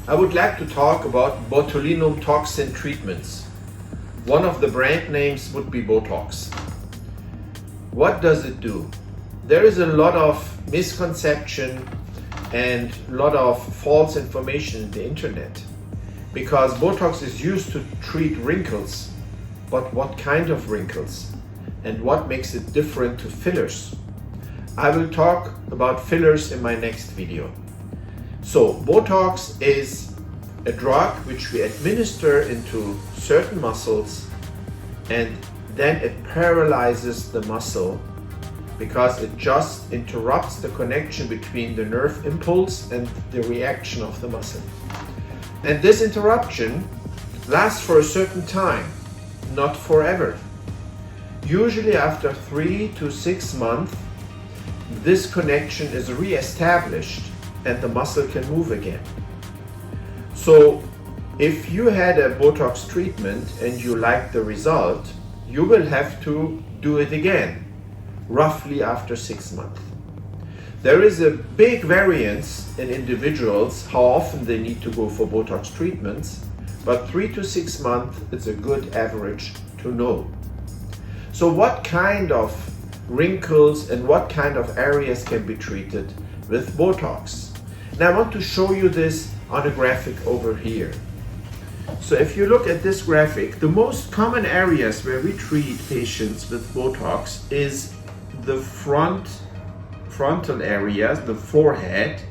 I would like to talk about botulinum toxin treatments. One of the brand names would be Botox. What does it do? There is a lot of misconception and a lot of false information in the internet, because Botox is used to treat wrinkles. But what kind of wrinkles? And what makes it different to fillers? I will talk about fillers in my next video. So Botox is a drug which we administer into certain muscles, and then it paralyzes the muscle because it just interrupts the connection between the nerve impulse and the reaction of the muscle. And this interruption lasts for a certain time, not forever. Usually after 3 to 6 months, this connection is re-established and the muscle can move again. So if you had a Botox treatment and you like the result, you will have to do it again, roughly after 6 months. There is a big variance in individuals how often they need to go for Botox treatments, but 3 to 6 months is a good average to know. So what kind of wrinkles and what kind of areas can be treated with Botox? And I want to show you this on a graphic over here. So if you look at this graphic, the most common areas where we treat patients with Botox is the frontal areas, the forehead,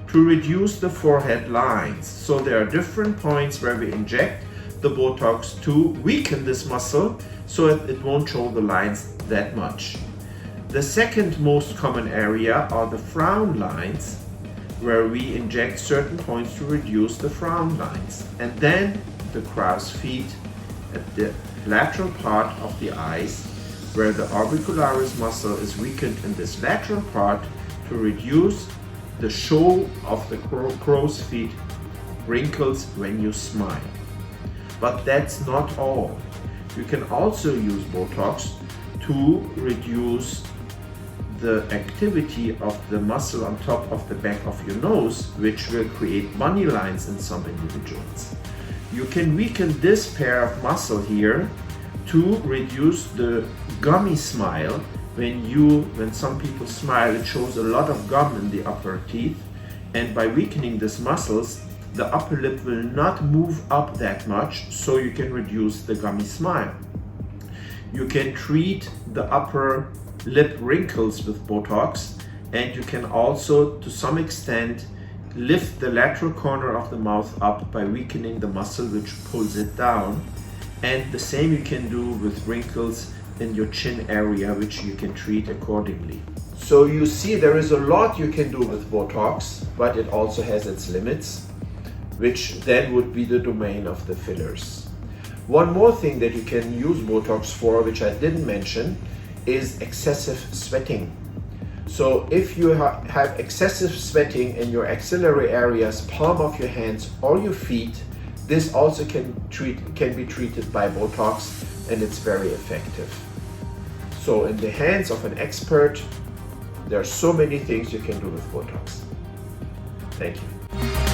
to reduce the forehead lines. So there are different points where we inject the Botox to weaken this muscle so that it won't show the lines that much. The second most common area are the frown lines, where we inject certain points to reduce the frown lines. And then the crow's feet at the lateral part of the eyes, where the orbicularis muscle is weakened in this lateral part to reduce the show of the crow's feet wrinkles when you smile. But that's not all. You can also use Botox to reduce the activity of the muscle on top of the back of your nose, which will create bunny lines in some individuals. You can weaken this pair of muscle here to reduce the gummy smile. When some people smile, it shows a lot of gum in the upper teeth, and by weakening these muscles, the upper lip will not move up that much, so you can reduce the gummy smile. You can treat the upper lip wrinkles with Botox, and you can also, to some extent, lift the lateral corner of the mouth up by weakening the muscle which pulls it down. And the same you can do with wrinkles in your chin area, which you can treat accordingly. So you see, there is a lot you can do with Botox, but it also has its limits, which then would be the domain of the fillers. One more thing that you can use Botox for, which I didn't mention, is excessive sweating. So if you have excessive sweating in your axillary areas, palm of your hands or your feet, this also can be treated by Botox, and it's very effective. So in the hands of an expert, there are so many things you can do with Botox. Thank you.